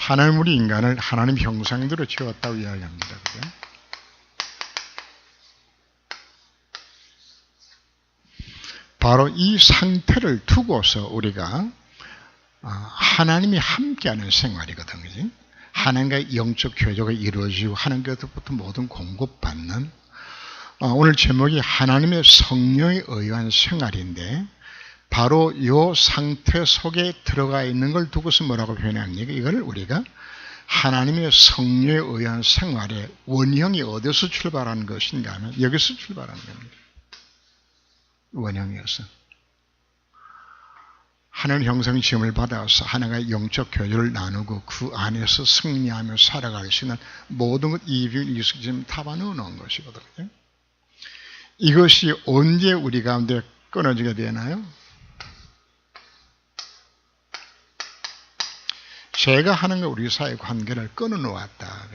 하나님 우리 인간을 하나님 형상대로 지었다고 이야기합니다. 그죠? 바로 이 상태를 두고서 우리가 하나님이 함께하는 생활이거든요. 그지? 하나님과의 영적 교제가 이루어지고 하나님께로부터 모든 공급받는 오늘 제목이 하나님의 성령에 의한 생활인데 바로 이 상태 속에 들어가 있는 걸 두고서 뭐라고 표현합니까? 이걸 우리가 하나님의 성령에 의한 생활의 원형이 어디서 출발하는 것인가 하면 여기서 출발하는 겁니다. 원형이어서 하나님 형상 지음을 받아서 하나님과 영적 교제를 나누고 그 안에서 승리하며 살아갈 수 있는 모든 것 이비인후적 지금 담아넣어 놓은 것이거든요. 이것이 언제 우리 가운데 끊어지게 되나요? 제가 하나님과 우리 사이의 관계를 끊어놓았다.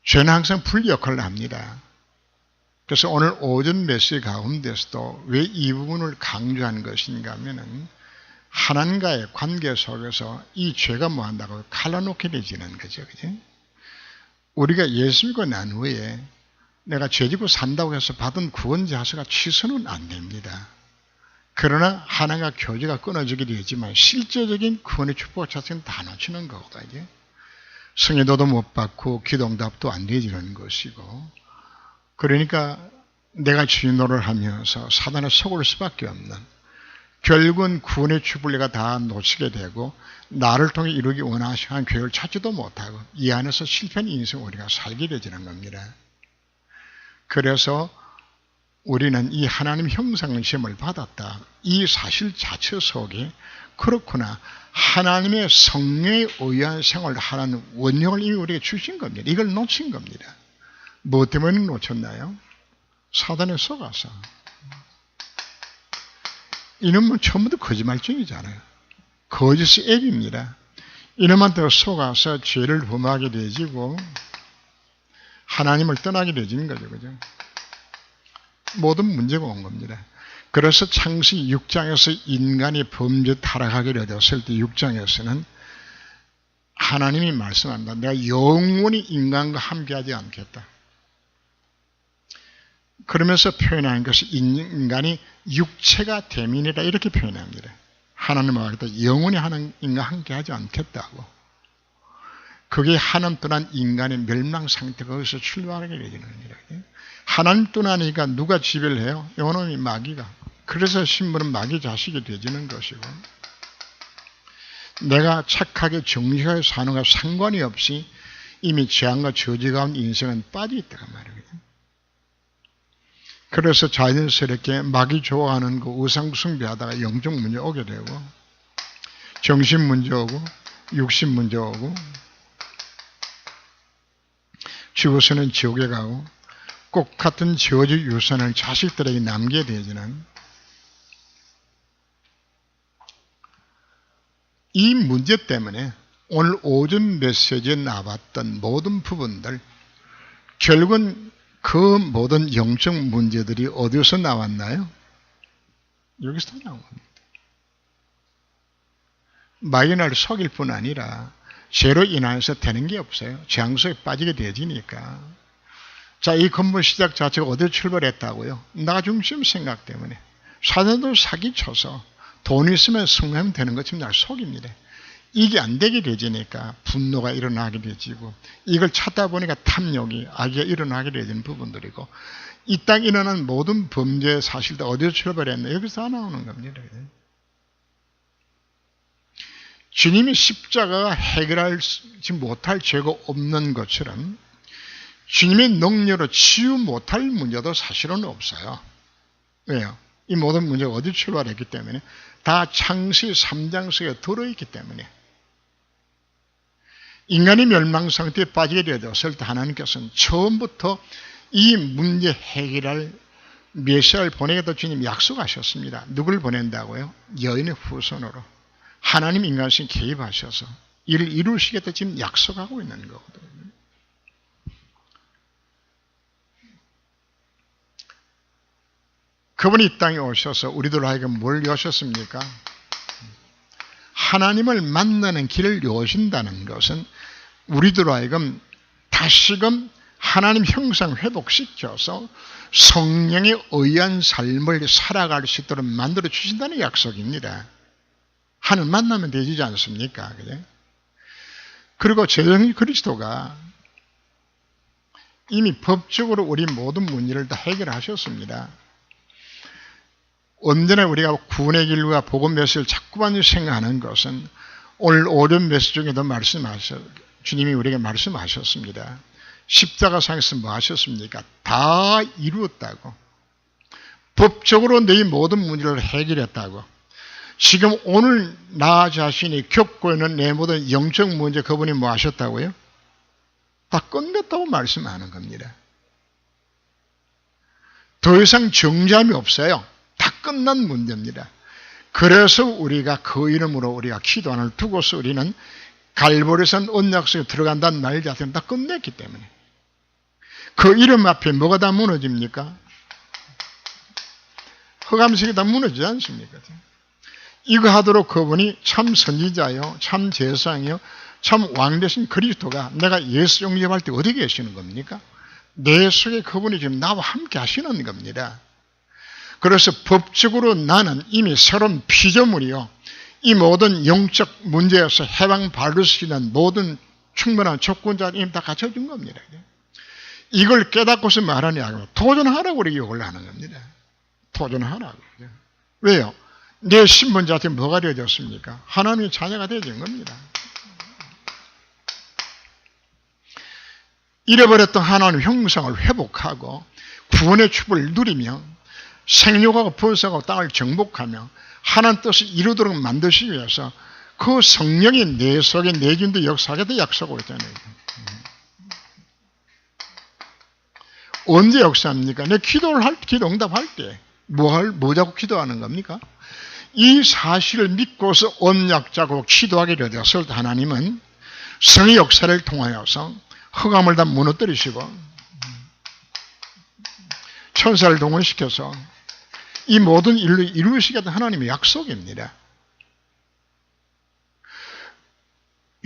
죄는 항상 분리 역할을 합니다. 그래서 오늘 오전 메시지 가운데서도 왜 이 부분을 강조한 것인가 하면은 하나님과의 관계 속에서 이 죄가 뭐 한다고 갈라놓게 되지는 거죠. 그죠? 우리가 예수 믿고 난 후에 내가 죄지고 산다고 해서 받은 구원자 하서가 취소는 안 됩니다. 그러나 하나님과 교제가 끊어지게 되지만 실제적인 구원의 축복 자체는 다 놓치는 거거든요. 성회도도 못 받고 기도응답도 안 되지는 것이고 그러니까 내가 주인 노릇을 하면서 사단에 속을 수밖에 없는 결국은 구원의 축복을 다 놓치게 되고 나를 통해 이루기 원하시는 교회를 찾지도 못하고 이 안에서 실패한 인생을 우리가 살게 되지는 겁니다. 그래서 우리는 이 하나님 형상의 시험을 받았다. 이 사실 자체 속에 그렇구나. 하나님의 성령에 의한 생활을 하라는 원형을 이미 우리에게 주신 겁니다. 이걸 놓친 겁니다. 뭐 때문에 놓쳤나요? 사단에 속아서. 이놈은 처음부터 거짓말쟁이잖아요. 거짓의 앱입니다. 이놈한테 속아서 죄를 범하게 되지고 하나님을 떠나게 되지는 거죠. 그죠? 모든 문제가 온 겁니다. 그래서 창세기 6장에서 인간이 범죄 타락하게 되었을 때 6장에서는 하나님이 말씀한다. 내가 영원히 인간과 함께하지 않겠다. 그러면서 표현하는 것이 인간이 육체가 대민이다 이렇게 표현합니다. 하나님과 영원히 인간과 함께하지 않겠다고. 그게 하나님 떠난 인간의 멸망 상태가 거기서 출발하게 되는 겁니다. 하나님 떠나니까 누가 지배를 해요? 요놈이 마귀가. 그래서 신부는 마귀 자식이 되지는 것이고 내가 착하게 정직하게 사는 것과 상관이 없이 이미 죄악과 저주 가운데 인생은 빠져 있다고 말이거든요. 그래서 자연스럽게 마귀 좋아하는 그 우상 숭배하다가 영적 문제 오게 되고 정신 문제 오고 육신 문제 오고 죽어서는 지옥에 가고 꼭 같은 저주 유산을 자식들에게 남게 되지는 이 문제 때문에 오늘 오전 메시지에 나왔던 모든 부분들 결국은 그 모든 영적 문제들이 어디서 나왔나요? 여기서 나온 겁니다. 마귀 나를 속일 뿐 아니라 죄로 인해서 되는 게 없어요. 재앙소에 빠지게 되지니까. 자, 이 건물 시작 자체가 어디서 출발했다고요? 나 중심 생각 때문에. 사단도 사기쳐서 돈 있으면 성공하면 되는 것처럼 날 속입니다. 이게 안 되게 되지니까 분노가 일어나게 되지고 이걸 찾다 보니까 탐욕이 악이 일어나게 되는 부분들이고 이 땅에 일어난 모든 범죄의 사실도 어디서 출발했나 여기서 다 나오는 겁니다. 주님이 십자가가 해결하지 못할 죄가 없는 것처럼 주님의 능력으로 치유 못할 문제도 사실은 없어요. 왜요? 이 모든 문제가 어디 출발했기 때문에 다 창세기 3장 속에 들어있기 때문에 인간이 멸망 상태에 빠지게 되었을 때 하나님께서는 처음부터 이 문제 해결할 메시아를 보내겠다 주님 약속하셨습니다. 누굴 보낸다고요? 여인의 후손으로. 하나님 인간性개입하셔서 이를 이루시겠다 지금 약속하고 있는 거거든요. 그분이 이 땅에 오셔서 우리들 하여금 뭘 여셨습니까? 하나님을 만나는 길을 여신다는 것은 우리들로 하여금 다시금 하나님 형상 회복시켜서 성령에 의한 삶을 살아갈 수 있도록 만들어 주신다는 약속입니다. 하나님 만나면 되지 않습니까? 그래? 그리고 제정 그리스도가 이미 법적으로 우리 모든 문제를 다 해결하셨습니다. 언제나 우리가 구원의 길과 복음 메시지를 자꾸만 생각하는 것은 오늘 오전 메시지 중에도 주님이 우리에게 말씀하셨습니다. 십자가상에서 뭐 하셨습니까? 다 이루었다고. 법적으로 너희 모든 문제를 해결했다고. 지금 오늘 나 자신이 겪고 있는 내 모든 영적 문제 그분이 뭐 하셨다고요? 다 끝냈다고 말씀하는 겁니다. 더 이상 정죄함이 없어요. 다 끝난 문제입니다. 그래서 우리가 그 이름으로 우리가 기도안을 두고서 우리는 갈보리산 언약속에 들어간다는 말 자체는 다 끝냈기 때문에 그 이름 앞에 뭐가 다 무너집니까? 허감식이 다 무너지지 않습니까? 이거 하도록 그분이 참 선지자요, 참 제사장이요, 참 왕 되신 그리스도가 내가 예수 영접할 때 어디 계시는 겁니까? 내 속에 그분이 지금 나와 함께 하시는 겁니다. 그래서 법적으로 나는 이미 새로운 피조물이요. 이 모든 영적 문제에서 해방 받을 수 있는 모든 충분한 조건자를 이미 다 갖춰준 겁니다. 이걸 깨닫고서 말하냐? 도전하라고 우리 욕을 하는 겁니다. 도전하라고. 왜요? 내 신분자한테 뭐가 되어졌습니까? 하나님의 자녀가 되어진 겁니다. 잃어버렸던 하나님의 형상을 회복하고 구원의 축복을 누리며 생육하고 번성하고 땅을 정복하며 하나님 뜻을 이루도록 만드시기 위해서 그 성령이 내 속에 내준도 역사하겠다 약속하고 있잖아요. 언제 역사합니까? 내 기도 응답할 때 뭐 자꾸 기도하는 겁니까? 이 사실을 믿고서 언약자고 기도하게 되었을 때 하나님은 성의 역사를 통하여서 흑암을 다 무너뜨리시고 천사를 동원시켜서 이 모든 일을 이루시겠다는 하나님의 약속입니다.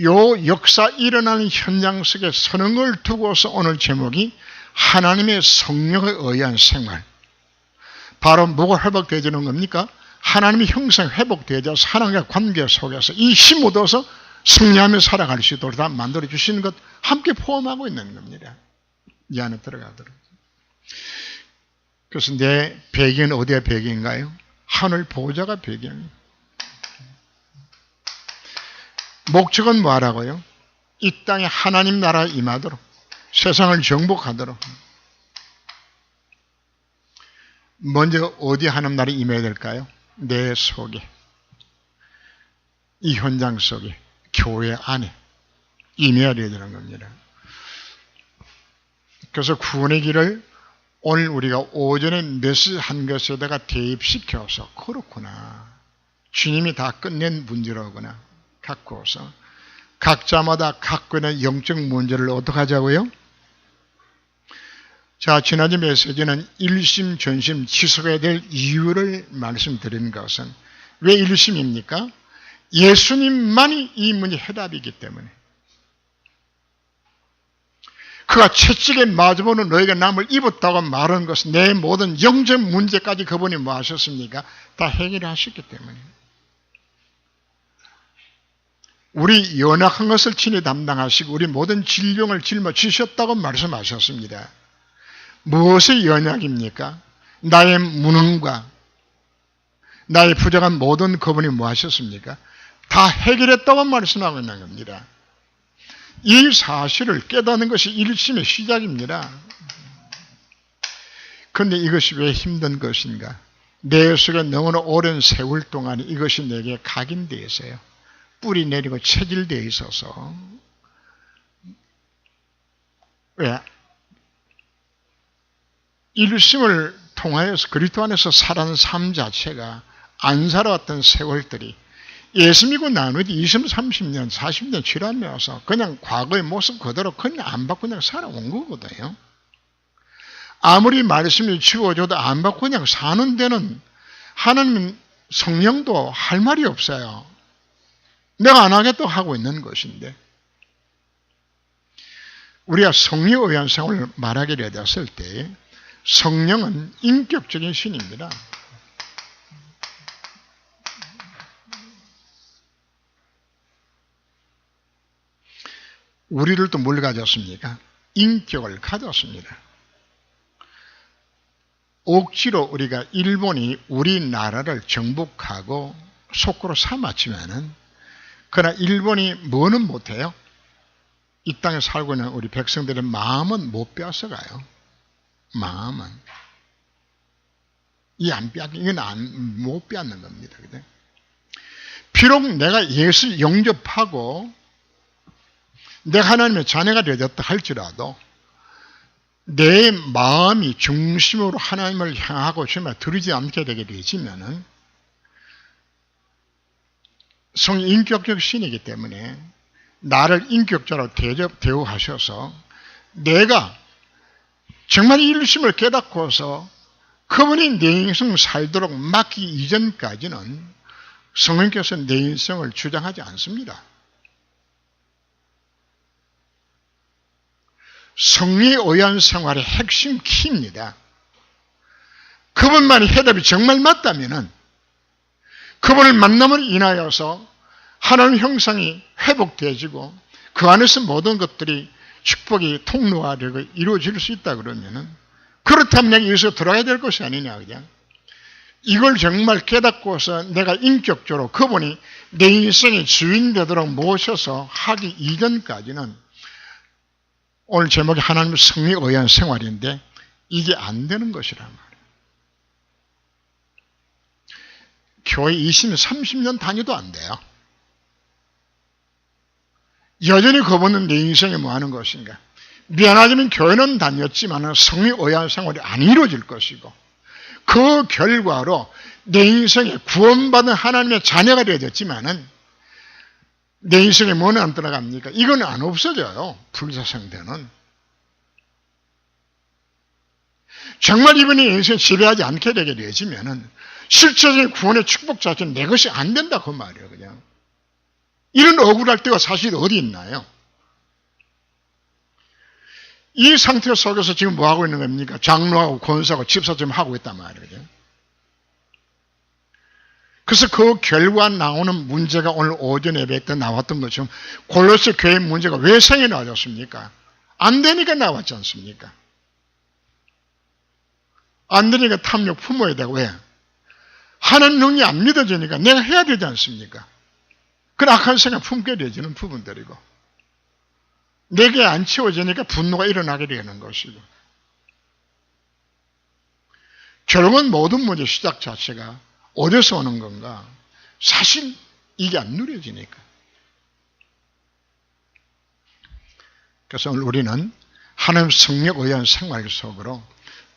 요 역사 일어나는 현장 속에 서는 걸 두고서 오늘 제목이 하나님의 성령에 의한 생활. 바로 뭐가 회복되어지는 겁니까? 하나님의 형상 회복되어져서 하나님과 관계 속에서 이 힘 얻어서 승리하며 살아갈 수 있도록 다 만들어주시는 것 함께 포함하고 있는 겁니다. 이 안에 들어가도록. 그래서 내 배경은 어디가 배경인가요? 하늘 보호자가 배경이에요. 목적은 뭐라고요? 이 땅에 하나님 나라가 임하도록 세상을 정복하도록 먼저 어디 하나님 나라에 임해야 될까요? 내 속에 이 현장 속에 교회 안에 임해야 되는 겁니다. 그래서 구원의 길을 오늘 우리가 오전에 메시지한 것에다가 대입시켜서 그렇구나. 주님이 다 끝낸 문제로구나. 갖고서 각자마다 갖고 있는 영적 문제를 어떻게 하자고요? 자, 지난주 메시지는 일심 전심 지속해야 될 이유를 말씀드린 것은 왜 일심입니까? 예수님만이 이 문제 해답이기 때문에 그가 채찍에 맞아보는 너희가 남을 입었다고 말하는 것은 내 모든 영적 문제까지 그분이 뭐 하셨습니까? 다 해결하셨기 때문에 우리 연약한 것을 친히 담당하시고 우리 모든 질병을 짊어지셨다고 말씀하셨습니다. 무엇의 연약입니까? 나의 무능과 나의 부족한 모든 그분이 뭐 하셨습니까? 다 해결했다고 말씀하고 있는 겁니다. 이 사실을 깨닫는 것이 일심의 시작입니다. 그런데 이것이 왜 힘든 것인가? 내 속에 너무나 오랜 세월 동안 이것이 내게 각인되어 있어요. 뿌리 내리고 체질되어 있어서. 왜? 일심을 통하여서 그리스도 안에서 살아가는 삶 자체가 안 살아왔던 세월들이 예수 믿고 난 후에 20, 30년, 40년 지나면서 그냥 과거의 모습 그대로 그냥 안 받고 그냥 살아온 거거든요. 아무리 말씀이 주어져도 안 받고 그냥 사는 데는 하나님 성령도 할 말이 없어요. 내가 안 하겠다고 하고 있는 것인데, 우리가 성령에 의한 생활을 말하게 되었을 때 성령은 인격적인 신입니다. 우리를 또 뭘 가졌습니까? 인격을 가졌습니다. 억지로 우리가 일본이 우리나라를 정복하고 속구로 삼았지만은, 그러나 일본이 뭐는 못해요? 이 땅에 살고 있는 우리 백성들의 마음은 못 뺏어가요. 마음은. 이건 못 빼앗는 겁니다. 비록 내가 예수 영접하고 내가 하나님의 자녀가 되었다 할지라도 내 마음이 중심으로 하나님을 향하고 정말 들이지 않게 되게 되지면은, 성이 인격적 신이기 때문에 나를 인격적으로 대우하셔서 내가 정말 일심을 깨닫고서 그분이 내 인생 살도록 맡기기 이전까지는 성령께서 내 인생을 주장하지 않습니다. 성령에 의한 생활의 핵심 키입니다. 그분만이 해답이 정말 맞다면은 그분을 만남을 인하여서 하나님 형상이 회복되어지고 그 안에서 모든 것들이 축복이 통로화되고 이루어질 수 있다 그러면은, 그렇다면 내가 여기서 들어가야 될 것이 아니냐, 그냥. 이걸 정말 깨닫고서 내가 인격적으로 그분이 내 인생의 주인 되도록 모셔서 하기 이전까지는, 오늘 제목이 하나님의 성령에 의한 생활인데 이게 안 되는 것이란 말이에요. 교회 20년, 30년 다녀도 안 돼요. 여전히 그분은 내 인생에 뭐 하는 것인가? 미안하지만 교회는 다녔지만 성령에 의한 생활이 안 이루어질 것이고, 그 결과로 내 인생에 구원받은 하나님의 자녀가 되어졌지만은 내 인생에 뭐는 안 들어갑니까? 이건 안 없어져요. 불사생되는. 정말 이분이 인생을 지배하지 않게 되게 되어지면은 실제적인 구원의 축복 자체는 내 것이 안 된다 그 말이에요. 그냥 이런 억울할 때가 사실 어디 있나요? 이 상태 속에서 지금 뭐 하고 있는 겁니까? 장로하고 권사하고 집사 좀 하고 있단 말이에요. 그래서 그 결과 나오는 문제가 오늘 오전 예배 때 나왔던 것처럼 골로새 교회 문제가 왜 생겨나졌습니까? 안 되니까 나왔지 않습니까? 안 되니까 탐욕 품어야 되고, 왜? 하나님 능력이 안 믿어지니까 내가 해야 되지 않습니까? 그 악한 생각 품게 되지는 부분들이고, 내게 안 채워지니까 분노가 일어나게 되는 것이고, 결국은 모든 문제 시작 자체가 어디서 오는 건가? 사실 이게 안 누려지니까. 그래서 오늘 우리는 하나님 성령에 의한 생활 속으로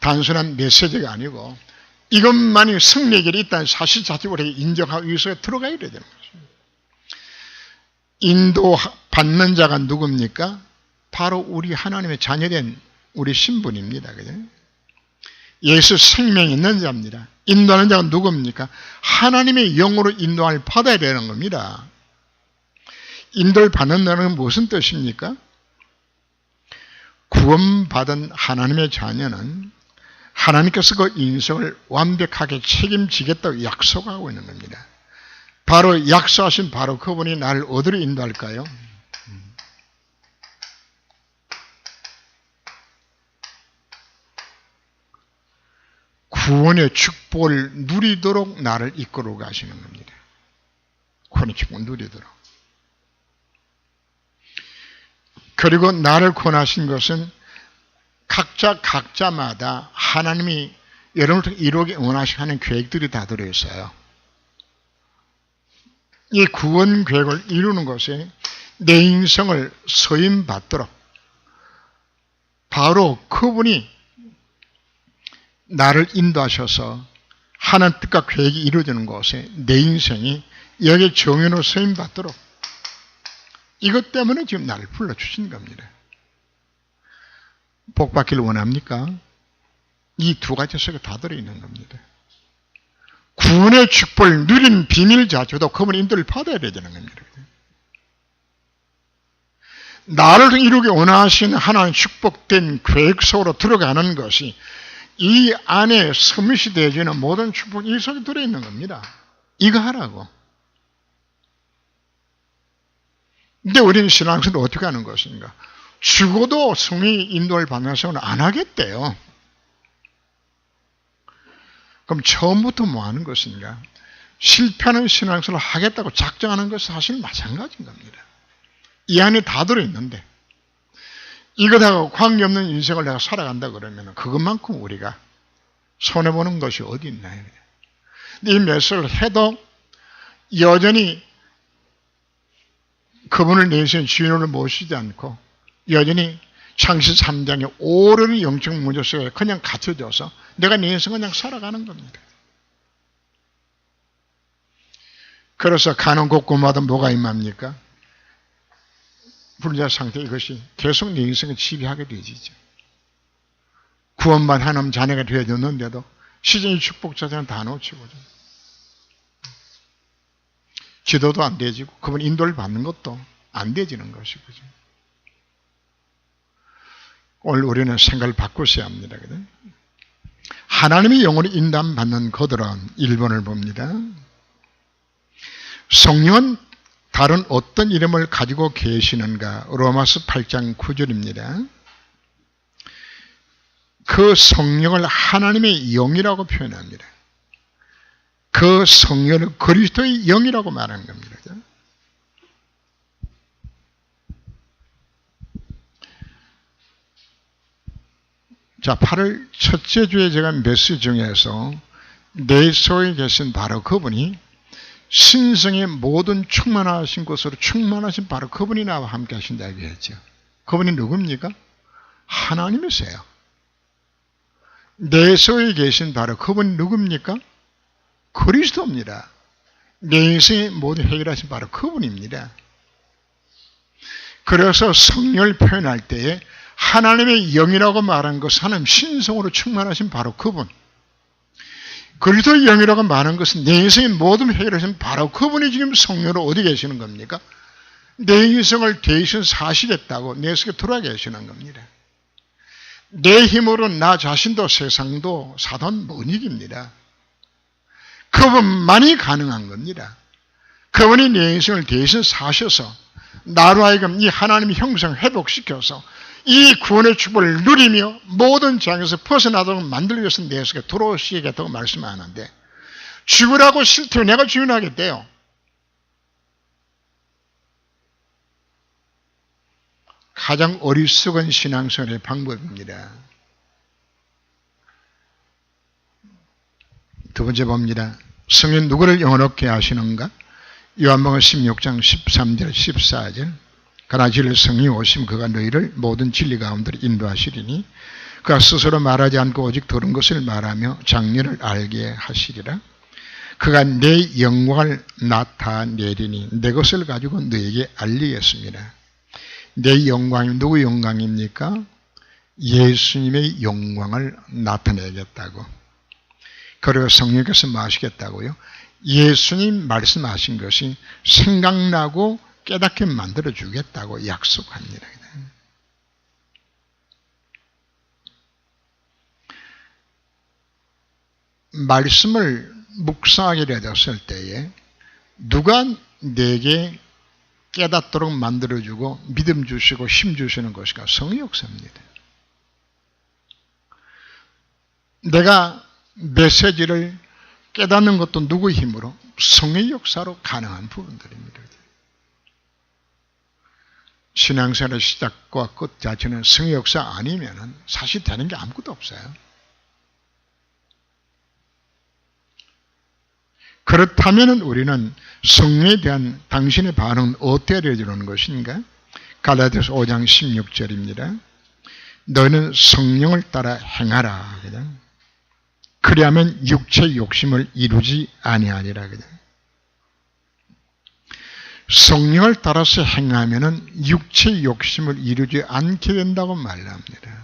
단순한 메시지가 아니고 이것만이 승리의 길이 있다는 사실 자체를 우리가 인정하기 위해서 들어가야 되는 것입니다. 인도받는 자가 누굽니까? 바로 우리 하나님의 자녀된 우리 신분입니다. 그죠? 예수 생명이 있는 자입니다. 인도하는 자가 누굽니까? 하나님의 영으로 인도함을 받아야 되는 겁니다. 인도를 받는다는 건 무슨 뜻입니까? 구원받은 하나님의 자녀는 하나님께서 그 인생을 완벽하게 책임지겠다고 약속하고 있는 겁니다. 바로 약속하신 바로 그분이 나를 어디로 인도할까요? 구원의 축복을 누리도록 나를 이끌어 가시는 겁니다. 구원의 축복을 누리도록. 그리고 나를 구원하신 것은 각자마다 하나님이 여러분을 이루기 원하시는 계획들이 다 들어있어요. 이 구원 계획을 이루는 것에 내 인생을 서임받도록 바로 그분이 나를 인도하셔서 하나님 뜻과 계획이 이루어지는 곳에 내 인생이 여기에 정인으로 서임받도록, 이것 때문에 지금 나를 불러주신 겁니다. 복 받기를 원합니까? 이 두 가지 속에 다 들어있는 겁니다. 구원의 축복을 누린 비밀 자체도 그분의 인도를 받아야 되는 겁니다. 나를 이루기 원하시는 하나님 축복된 계획 속으로 들어가는 것이 이 안에 서밋이 되어지는 모든 축복이 이 속에 들어있는 겁니다. 이거 하라고. 근데 우리는 신앙생활을 어떻게 하는 것인가? 죽어도 성령의 인도를 받는 생활을 안 하겠대요. 그럼 처음부터 뭐 하는 것인가? 실패하는 신앙생활을 하겠다고 작정하는 것은 사실 마찬가지인 겁니다. 이 안에 다 들어있는데 이것하고 관계없는 인생을 내가 살아간다 그러면 그것만큼 우리가 손해보는 것이 어디 있나요? 이 메시지를 해도 여전히 그분을 내신 주인으로 모시지 않고 여전히 창시 3장의 오랜 영적 문제 속에 그냥 갇혀져서 내가 내 인생을 그냥 살아가는 겁니다. 그래서 가는 곳곳마다 뭐가 임합니까? 불자 상태 이것이 계속 내 인생을 지배하게 되지죠. 구원만 하나님 자녀가 되어졌는데도 시즌의 축복자들은 다 놓치고 기도도 안 되지고 그분 인도를 받는 것도 안 되지는 것이거죠. 오늘 우리는 생각을 바꾸셔야 합니다. 하나님의 영으로 인도받는 그들은 1번을 봅니다. 성령은 다른 어떤 이름을 가지고 계시는가? 로마서 8장 9절입니다. 그 성령을 하나님의 영이라고 표현합니다. 그 성령을 그리스도의 영이라고 말하는 겁니다. 자, 8월 첫째 주에 제가 메시지 중에서 내 속에 계신 바로 그분이 신성의 모든 충만하신 것으로 충만하신 바로 그분이 나와 함께 하신다 얘기했죠. 그분이 누굽니까? 하나님이세요. 내 속에 계신 바로 그분이 누굽니까? 그리스도입니다. 내 인생의 모든 해결하신 바로 그분입니다. 그래서 성령을 표현할 때에 하나님의 영이라고 말한 것은 하나님 신성으로 충만하신 바로 그분. 그리스도의 영이라고 말하는 것은 내 인생의 모든 해결하신 바로 그분이 지금 성령으로 어디 계시는 겁니까? 내 인생을 대신 사시겠다고 내 속에 들어와 계시는 겁니다. 내 힘으로 나 자신도 세상도 사돈 못 이깁니다. 그분만이 가능한 겁니다. 그분이 내 인생을 대신 사셔서 나로 하여금 이 하나님의 형상을 회복시켜서 이 구원의 축복을 누리며 모든 장에서 벗어나도록 만들기 위해서 내 속에 들어오시겠다고 말씀하는데 죽으라고 싫다면 내가 주인하겠대요. 가장 어리석은 신앙생활의 방법입니다. 두 번째 봅니다. 성령 누구를 영원롭게 하시는가? 요한복음 16장 13절 14절 그러나 진리 성령이 오시면 그가 너희를 모든 진리 가운데로 인도하시리니 그가 스스로 말하지 않고 오직 들은 것을 말하며 장래를 알게 하시리라. 그가 내 영광을 나타내리니 내 것을 가지고 너에게 알리겠습니다. 내 영광이 누구 영광입니까? 예수님의 영광을 나타내겠다고. 그리고 성령께서 뭐 하시겠다고요? 예수님 말씀하신 것이 생각나고 깨닫게 만들어주겠다고 약속합니다. 말씀을 묵상하게 되었을 때에 누가 내게 깨닫도록 만들어주고 믿음 주시고 힘 주시는 것이가 성의 역사입니다. 내가 메시지를 깨닫는 것도 누구의 힘으로? 성의 역사로 가능한 부분들입니다. 신앙생활의 시작과 끝 자체는 성의 역사 아니면 사실 되는 게 아무것도 없어요. 그렇다면 우리는 성령에 대한 당신의 반응은 어떻게 되어지는 것인가? 갈라디아서 5장 16절입니다. 너는 성령을 따라 행하라. 그리하면 육체의 욕심을 이루지 아니하리라. 성령을 따라서 행하면 육체의 욕심을 이루지 않게 된다고 말합니다.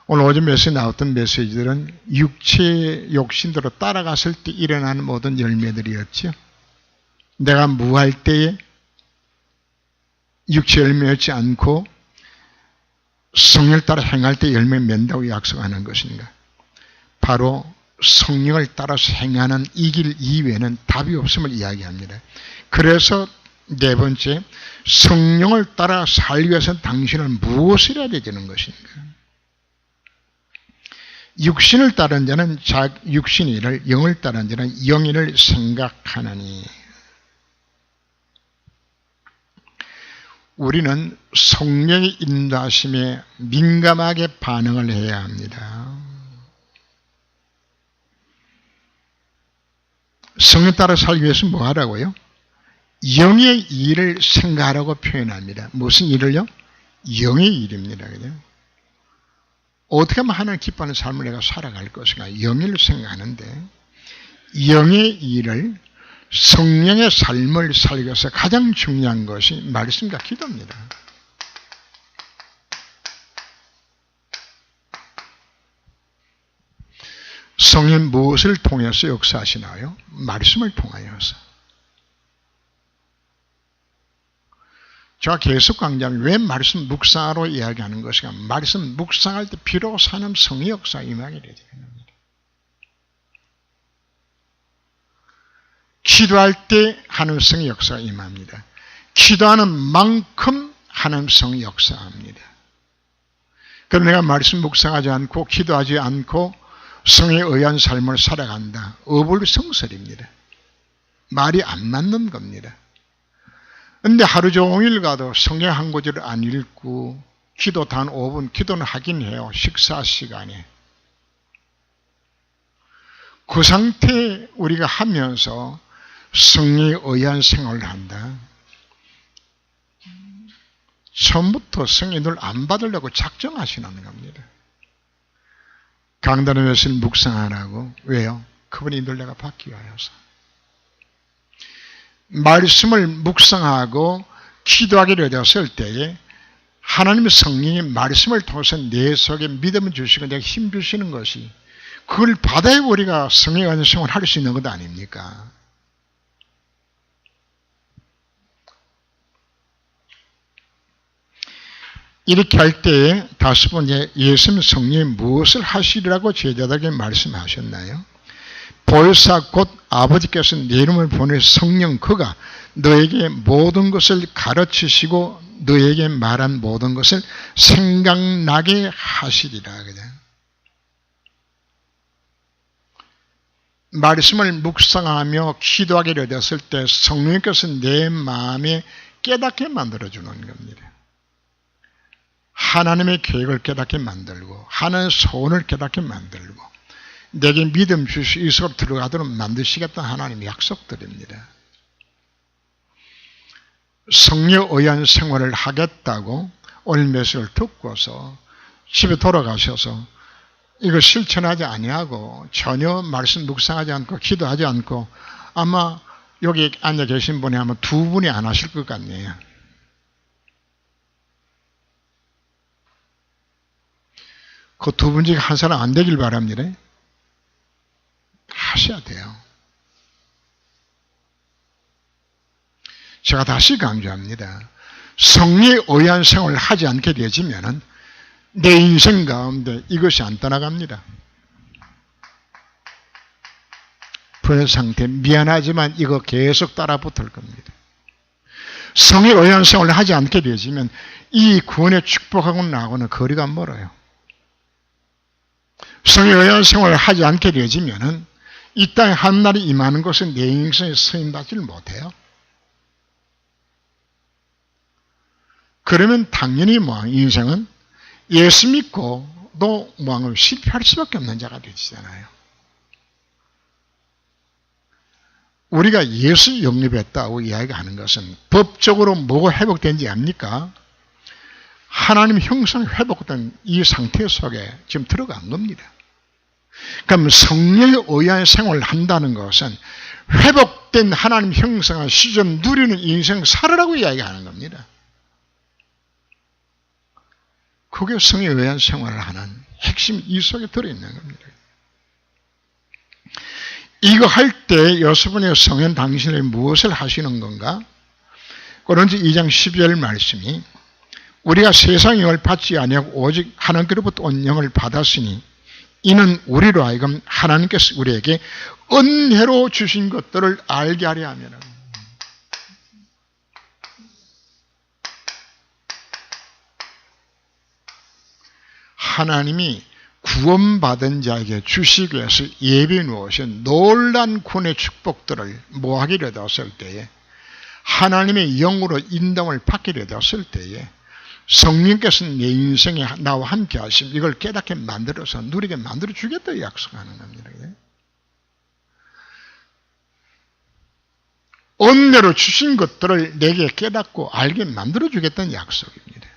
오늘 오전 메시지에 나왔던 메시지들은 육체의 욕심대로 따라갔을 때 일어나는 모든 열매들이었죠. 내가 무할 때에 육체 열매 맺지 않고 성령을 따라 행할 때 열매 맺는다고 약속하는 것인가? 바로 성령을 따라서 행하는 이 길 이외에는 답이 없음을 이야기합니다. 그래서 네 번째, 성령을 따라 살기 위해서 당신은 무엇을 해야 되는 것인가? 육신을 따른 자는 육신의 일을, 영을 따른 자는 영일을 생각하나니. 우리는 성령의 인도하심에 민감하게 반응을 해야 합니다. 성령 따라 살기 위해서 뭐 하라고요? 영의 일을 생각하라고 표현합니다. 무슨 일을요? 영의 일입니다. 그죠? 어떻게 하면 하나님 기뻐하는 삶을 내가 살아갈 것인가? 영을 생각하는데, 영의 일을, 성령의 삶을 살기 위해서 가장 중요한 것이 말씀과 기도입니다. 성령 무엇을 통해서 역사하시나요? 말씀을 통하여서. 제가 계속 강조하면 왜 말씀 묵상하러 이야기하는 것인가? 말씀 묵상할 때 비로소 하나님 성의 역사 임하게 되죠. 기도할 때 하나님 성의 역사가 임합니다. 기도하는 만큼 하나님 성의 역사합니다. 그럼 내가 말씀 묵상하지 않고 기도하지 않고 성에 의한 삶을 살아간다. 어불성설입니다. 말이 안 맞는 겁니다. 근데 하루 종일 가도 성경 한 구절을 안 읽고 기도 단 5분, 기도는 하긴 해요. 식사 시간에. 그 상태에 우리가 하면서 성령에 의한 생활을 한다. 처음부터 성령을 안 받으려고 작정하시는 겁니다. 강단의 말씀을 묵상하라고. 왜요? 그분이 인도를 받기 위하여서. 말씀을 묵상하고 기도하기를 되었을 때에 하나님의 성령이 말씀을 통해서 내 속에 믿음을 주시고 내가 힘 주시는 것이, 그걸 받아야 우리가 성령에 관한 생활을 할 수 있는 것 아닙니까? 이렇게 할 때에 다섯 번째, 예수님 성령이 무엇을 하시리라고 제자들에게 말씀하셨나요? 보혜사 곧 아버지께서 내 이름을 보내 성령 그가 너에게 모든 것을 가르치시고 너에게 말한 모든 것을 생각나게 하시리라. 그냥 말씀을 묵상하며 기도하게 되었을 때 성령께서 내 마음에 깨닫게 만들어주는 겁니다. 하나님의 계획을 깨닫게 만들고 하나님의 소원을 깨닫게 만들고 내게 믿음 주시고 이 속으로 들어가도록 만드시겠다는 하나님의 약속드립니다. 성령에 의한 생활을 하겠다고 오늘 메시지를 듣고서 집에 돌아가셔서 이거 실천하지 아니하고 전혀 말씀 묵상하지 않고 기도하지 않고 아마 여기 앉아 계신 분이 아마 두 분이 안 하실 것 같네요. 그 두 분 중에 한 사람 안 되길 바랍니다. 하셔야 돼요. 제가 다시 강조합니다. 성령에 의한 생활을 하지 않게 되지면 내 인생 가운데 이것이 안 떠나갑니다. 불안 상태, 미안하지만 이거 계속 따라 붙을 겁니다. 성령에 의한 생활을 하지 않게 되지면 이 구원의 축복하고 나하고는 거리가 멀어요. 성령에 의한 생활을 하지 않게 되지면 이 땅에 한 날이 임하는 것은 내 인생에 서임받지를 못해요. 그러면 당연히 인생은 예수 믿고도 실패할 수밖에 없는 자가 되시잖아요. 우리가 예수 영접했다고 이야기하는 것은 법적으로 뭐가 회복된지 압니까? 하나님 형상 회복된 이 상태 속에 지금 들어간 겁니다. 그럼 성령에 의한 생활을 한다는 것은 회복된 하나님 형상을 시점 누리는 인생 살으라고 이야기하는 겁니다. 그게 성령에 의한 생활을 하는 핵심이 이 속에 들어있는 겁니다. 이거 할 때 여러분의 성령 당신에게 무엇을 하시는 건가? 고린도서 2장 12절 말씀이 우리가 세상의 영을 받지 아니하고 오직 하나님께로부터 온 영을 받았으니 이는 우리로 하여금 하나님께서 우리에게 은혜로 주신 것들을 알게 하려 함이라. 하나님이 구원받은 자에게 주시기 위해서 예비해 놓으신 놀란 구원의 축복들을 모하기로 되었을 때에, 하나님의 영으로 인도을 받기로 되었을 때에 성령께서는 내 인생에 나와 함께 하시면 이걸 깨닫게 만들어서 누리게 만들어 주겠다 약속하는 겁니다. 은혜로 주신 것들을 내게 깨닫고 알게 만들어 주겠다는 약속입니다.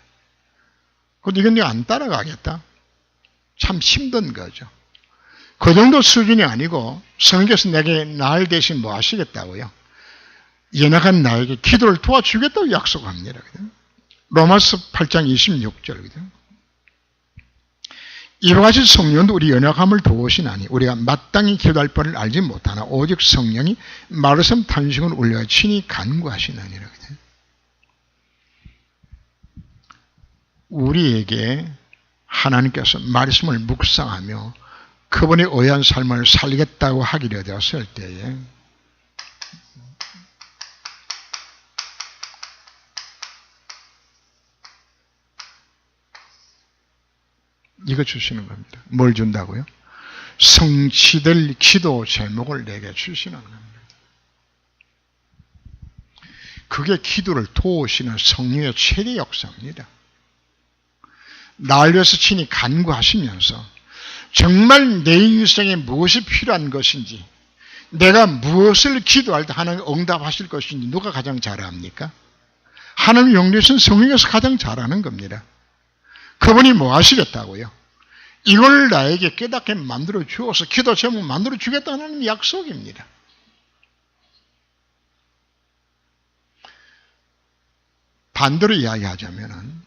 그런데 이건 내가 안 따라가겠다? 참 힘든 거죠. 그 정도 수준이 아니고 성령께서 내게 날 대신 뭐 하시겠다고요? 연약한 나에게 기도를 도와주겠다고 약속합니다. 로마서 8장 26절. 이와 같이 성령도 우리 연약함을 도우시나니 우리가 마땅히 기도할 바를 알지 못하나 오직 성령이 마르섬 탄식을 울려 친히 간구하시나니라. 우리에게 하나님께서 말씀을 묵상하며 그분의 의한 삶을 살겠다고 하기로 되었을 때에 이거 주시는 겁니다. 뭘 준다고요? 성취될 기도 제목을 내게 주시는 겁니다. 그게 기도를 도우시는 성령의 최대 역사입니다. 날 위해서 친히 간구하시면서 정말 내 인생에 무엇이 필요한 것인지, 내가 무엇을 기도할 때 하나님 응답하실 것인지 누가 가장 잘 압니까? 하나님 영리신 성령께서 가장 잘하는 겁니다. 그분이 뭐 하시겠다고요? 이걸 나에게 깨닫게 만들어 주어서 기도 제목 만들어 주겠다는 약속입니다. 반대로 이야기하자면은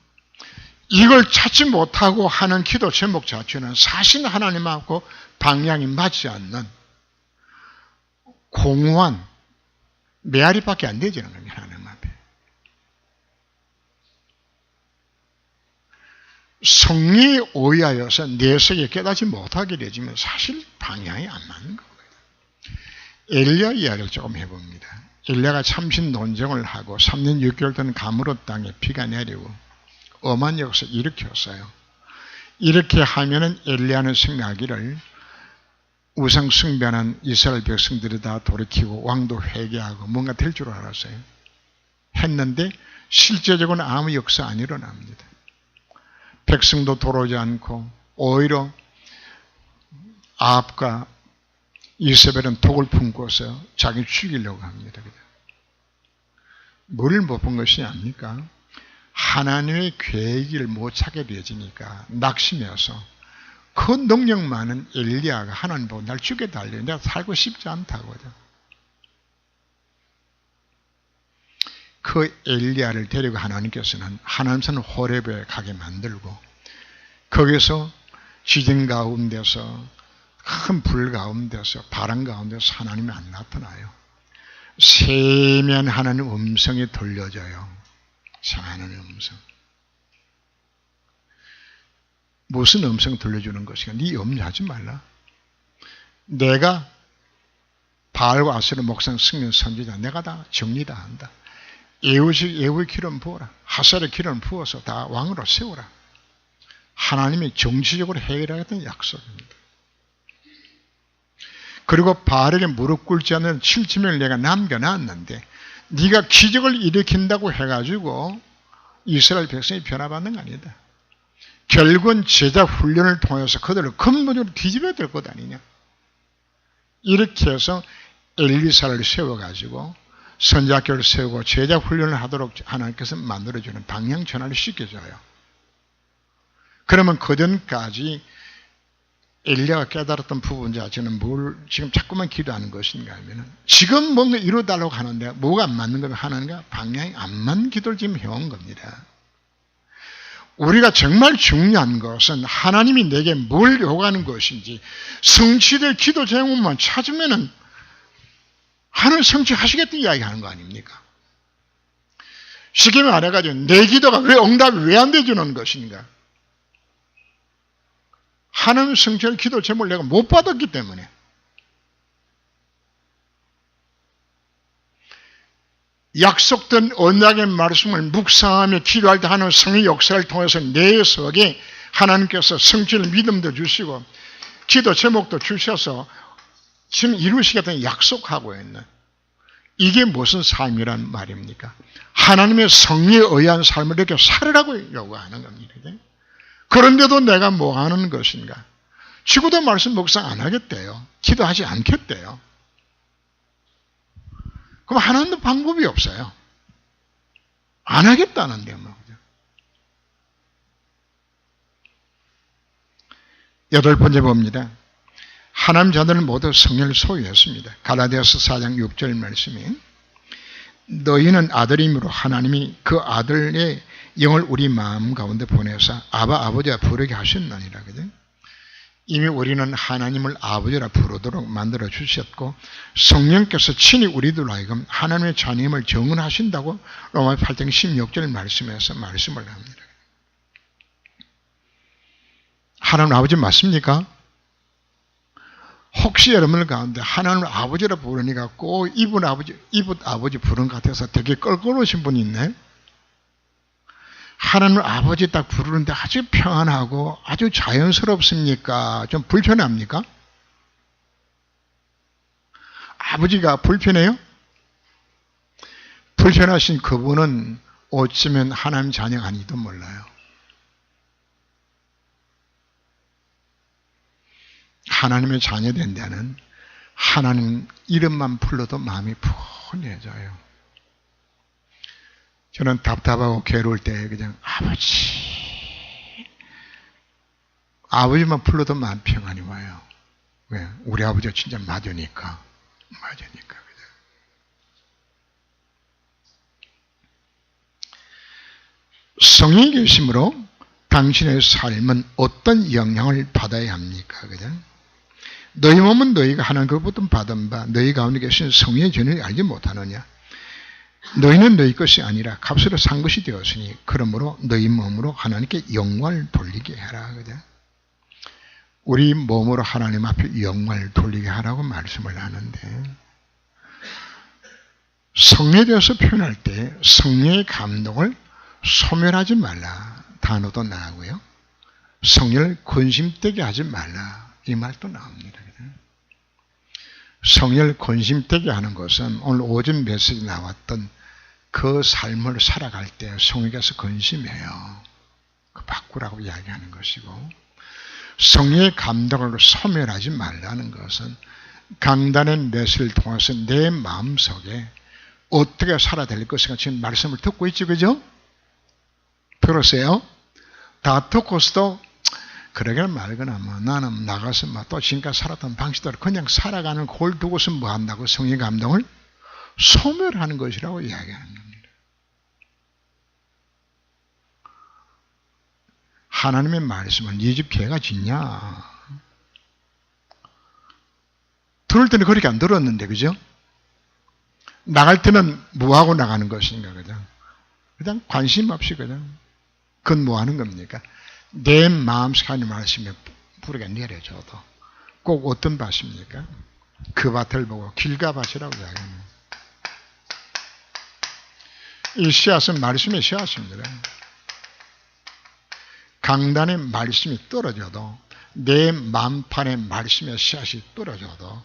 이걸 찾지 못하고 하는 기도 제목 자체는 사실 하나님하고 방향이 맞지 않는 공허한 메아리밖에 안 되지는 겁니다. 하나님 앞에. 성령에 오해하여서 내세에 깨닫지 못하게 되지만 사실 방향이 안 맞는 거예요. 엘리야 이야기를 조금 해봅니다. 엘리야가 참신 논쟁을 하고 3년 6개월 된 가므롯 땅에 비가 내리고 엄한 역사를 일으켰어요. 이렇게 하면은 엘리야는 생각하기를 우상 숭배하는 이스라엘 백성들이 다 돌이키고 왕도 회개하고 뭔가 될 줄 알았어요. 했는데 실제적으로는 아무 역사 안 일어납니다. 백성도 돌아오지 않고 오히려 아합과 이세벨은 독을 품고서 자기 죽이려고 합니다. 뭘 못 본 것이 아닙니까? 하나님의 계획을 못 찾게 되어지니까 낙심해서 그 능력 많은 엘리야가 하나님 보고 날 죽게 달려. 내가 살고 싶지 않다고요. 그 엘리야를 데리고 하나님께서는 하나님산 호렙에 가게 만들고 거기서 지진 가운데서 큰 불 가운데서 바람 가운데서 하나님이 안 나타나요. 세미한 하나님 음성이 들려져요. 하나님의 음성. 무슨 음성 들려주는 것인가? 네 염려하지 말라. 내가 바알과 아세라 목상 승리 선지자 내가 다 정리 다 한다. 예후의 기름 부어라. 하살의 기름 부어서 다 왕으로 세우라. 하나님이 정치적으로 해결하겠다는 약속입니다. 그리고 바알에게 무릎 꿇지 않는 7지명을 내가 남겨놨는데 네가 기적을 일으킨다고 해가지고 이스라엘 백성이 변화받는 거 아니다. 결국은 제자 훈련을 통해서 그들을 근본적으로 뒤집어야 될 것 아니냐. 이렇게 해서 엘리사를 세워가지고 선지학교를 세우고 제자 훈련을 하도록 하나님께서 만들어주는 방향 전환을 시켜줘요. 그러면 그전까지 엘리야가 깨달았던 부분 자체는 뭘 지금 자꾸만 기도하는 것인가 하면 지금 뭔가 이루어달라고 하는데 뭐가 안 맞는 걸 하는가? 방향이 안 맞는 기도를 지금 해온 겁니다. 우리가 정말 중요한 것은 하나님이 내게 뭘 요구하는 것인지 성취될 기도 제목만 찾으면은 하나님 성취하시겠다는 이야기하는 거 아닙니까? 쉽게 말해가지고 내 기도가 왜 응답이 왜 안 돼주는 것인가? 하나님 성취할 기도 제목을 내가 못 받았기 때문에. 약속된 언약의 말씀을 묵상하며 기도할 때 하는 성의 역사를 통해서 내 속에 하나님께서 성취를 믿음도 주시고 기도 제목도 주셔서 지금 이루시겠다는 약속하고 있는, 이게 무슨 삶이란 말입니까? 하나님의 성리에 의한 삶을 이렇게 살으라고 요구하는 겁니다. 그런데도 내가 뭐 하는 것인가? 죽어도 말씀 묵상 안 하겠대요. 기도하지 않겠대요. 그럼 하나님도 방법이 없어요. 안 하겠다는데 뭐. 8번째 봅니다. 하나님 자들은 모두 성령을 소유했습니다. 갈라디아서 4장 6절 말씀이 너희는 아들임으로 하나님이 그 아들의 영을 우리 마음 가운데 보내서 아바 아버지라 부르게 하셨느니라. 이미 우리는 하나님을 아버지라 부르도록 만들어 주셨고 성령께서 친히 우리들로 하여금 하나님의 자녀임을 증언하신다고 로마 8장 16절 말씀에서 말씀을 합니다. 하나님 아버지 맞습니까? 혹시 여러분들 가운데 하나님 아버지라 부르니까 꼭 이분 아버지 부른 것 같아서 되게 껄끄러우신 분이 있네? 하나님 아버지 딱 부르는데 아주 평안하고 아주 자연스럽습니까? 좀 불편합니까? 아버지가 불편해요? 불편하신 그분은 어쩌면 하나님 자녀가 아니도 몰라요. 하나님의 자녀된 데는 하나님 이름만 불러도 마음이 푸근해져요. 저는 답답하고 괴로울 때 그냥 아버지만 불러도 마음 평안이 와요. 왜? 우리 아버지가 진짜 맞으니까. 그죠? 성령이 계심으로 당신의 삶은 어떤 영향을 받아야 합니까? 그죠? 너희 몸은 너희가 하나님 그것부터 받은 바 너희 가운데 계신 성령의 전을 알지 못하느냐? 너희는 너희 것이 아니라 값으로 산 것이 되었으니 그러므로 너희 몸으로 하나님께 영광을 돌리게 해라. 그죠? 우리 몸으로 하나님 앞에 영광을 돌리게 하라고 말씀을 하는데 성령에 대해서 표현할 때 성령의 감동을 소멸하지 말라 단어도 나오고요. 성령을 근심되게 하지 말라 이 말도 나옵니다. 성령을 근심되게 하는 것은 오늘 오전 메시지 나왔던 그 삶을 살아갈 때 성령께서 근심해요. 그 바꾸라고 이야기하는 것이고 성령의 감동을 소멸하지 말라는 것은 강단의 메시지를 통해서 내 마음속에 어떻게 살아야 될 것인가 지금 말씀을 듣고 있죠. 그죠? 들었어요? 다 듣고서도 그러게나 말거나 뭐 나는 나가서 뭐 또 지금까지 살았던 방식대로 그냥 살아가는 그걸 두고서 뭐 한다고 성령의 감동을 소멸하는 것이라고 이야기하는 겁니다. 하나님의 말씀은 네 집 개가 짖냐? 들을 때는 그렇게 안 들었는데 그죠? 나갈 때는 뭐하고 나가는 것인가 그죠? 그냥 관심 없이 그냥 그건 뭐 하는 겁니까? 내 마음속에 하나님 말씀에 부르게 내려줘도 꼭 어떤 밭입니까? 그 밭을 보고 길가밭이라고 이야기합니다. 이 씨앗은 말씀의 씨앗입니다. 강단의 말씀이 떨어져도 내 마음판에 말씀의 씨앗이 떨어져도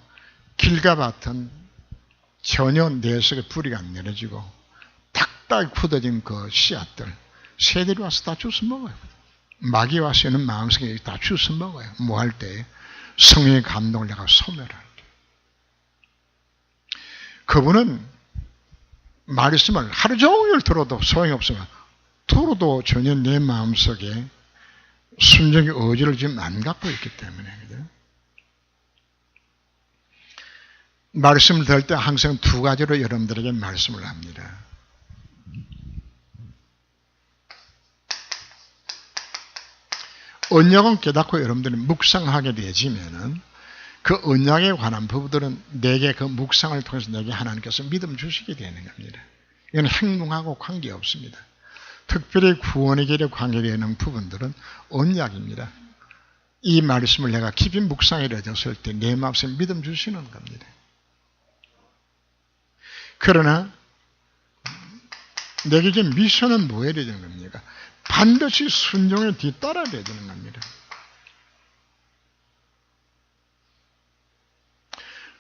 길가밭은 전혀 내 속에 뿌리가 안 내려지고 딱딱 굳어진 그 씨앗들 새들이 와서 다 주워 먹어요. 마귀 와서 있는 마음속에 다 주워 먹어요. 뭐 할 때 성령의 감동을 내가 소멸할게. 그분은 말씀을 하루 종일 들어도 소용이 없으면 들어도 전혀 내 마음속에 순종의 의지를 지금 안 갖고 있기 때문에 그죠? 말씀을 들을 때 항상 두 가지로 여러분들에게 말씀을 합니다. 언약은 깨닫고 여러분들이 묵상하게 되지면은 그 언약에 관한 부분들은 내게 그 묵상을 통해서 내게 하나님께서 믿음 주시게 되는 겁니다. 이건 행동하고 관계없습니다. 특별히 구원의 길에 관계되는 부분들은 언약입니다. 이 말씀을 내가 깊이 묵상해 졌을 때 내 마음속에 믿음 주시는 겁니다. 그러나 내게 이제 미션은 뭐 해야 되는 겁니까? 반드시 순종에 뒤따라야 되는 겁니다.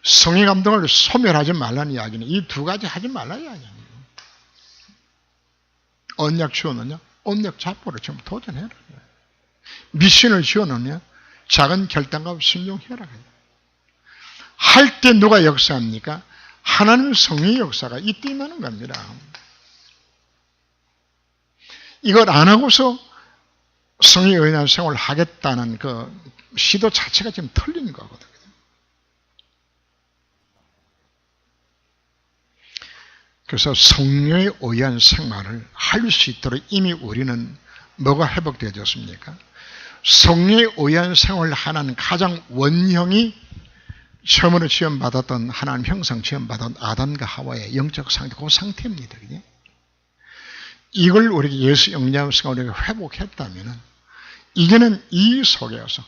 성의 감동을 소멸하지 말라는 이야기는 이 두 가지 하지 말라는 이야기입니다. 언약 지어놓냐? 언약 잡고를 좀 도전해라. 미션을 지어놓냐? 작은 결단과 순종해라. 할 때 누가 역사합니까? 하나님의 성의 역사가 이때 임하는 겁니다. 이걸 안 하고서 성의에 의한 생활을 하겠다는 그 시도 자체가 지금 틀린 거거든요. 그래서 성령에 의한 생활을 할 수 있도록 이미 우리는 뭐가 회복되어졌습니까? 성령에 의한 생활을 하는 가장 원형이 처음으로 지원받았던 하나님 형상 지원받은 아담과 하와의 영적 상태, 그 상태입니다. 그죠? 이걸 우리가 예수 영접성을 우리가 회복했다면 이제는 이 속에서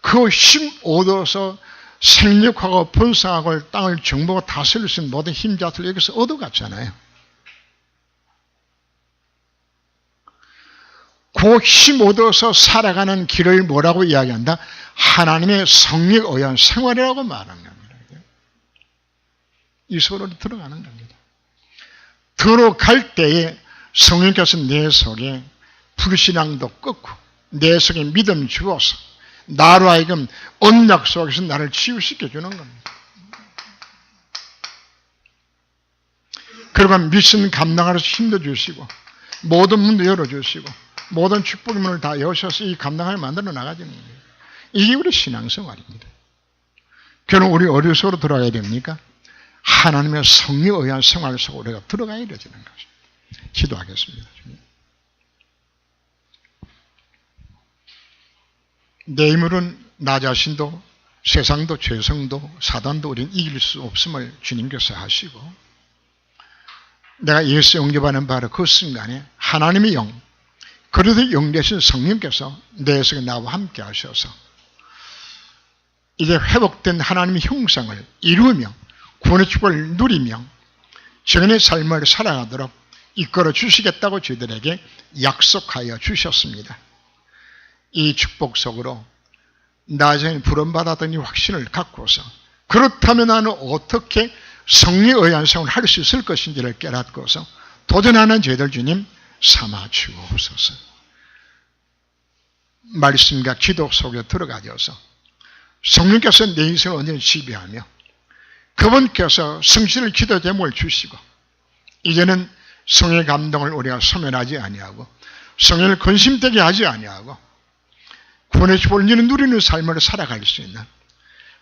그 힘 얻어서 생육하고 번성하고 땅을 정복하고 다스릴 수 있는 모든 힘 자체를 여기서 얻어갔잖아요. 그 힘 얻어서 살아가는 길을 뭐라고 이야기한다? 하나님의 성령에 의한 생활이라고 말하는 겁니다. 이 속으로 들어가는 겁니다. 들어갈 때에 성령께서 내 속에 불신앙도 끊고 내 속에 믿음 주어서 나로 하여금 언약 속에서 나를 치유시켜 주는 겁니다. 그러고 미션 감당하면서 힘도 주시고 모든 문도 열어주시고 모든 축복의 문을 다 여셔서 이 감당을 만들어 나가지는 거예요. 이게 우리 신앙생활입니다. 그럼 우리 어디서로 들어가야 됩니까? 하나님의 성령에 의한 생활 속으로 우리가 들어가야 되는 것입니다. 기도하겠습니다. 내 힘으로는 나 자신도 세상도 죄성도 사단도 우리는 이길 수 없음을 주님께서 하시고 내가 예수 영접하는 바로 그 순간에 하나님의 영 그래도 영 되신 성령께서 내 속에 나와 함께 하셔서 이제 회복된 하나님의 형상을 이루며 구원의 축복을 누리며 정의 삶을 살아가도록 이끌어 주시겠다고 저희들에게 약속하여 주셨습니다. 이 축복 속으로 나중에 부름받았던 이 확신을 갖고서 그렇다면 나는 어떻게 성령에 의한 생활을 할 수 있을 것인지를 깨닫고서 도전하는 저희들 주님 삼아 주옵소서. 말씀과 기도 속에 들어가셔서 성령께서 내 인생을 언제나 지배하며 그분께서 성실을 기도 제목을 주시고 이제는 성의 감동을 우리가 소멸하지 아니하고 성령을 근심되게 하지 아니하고 구원의 축복을 누리는 삶을 살아갈 수 있는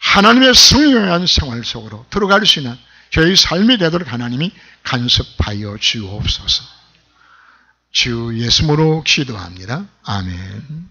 하나님의 성령한 생활 속으로 들어갈 수 있는 저희 삶이 되도록 하나님이 간섭하여 주옵소서. 주 예수님으로 기도합니다. 아멘.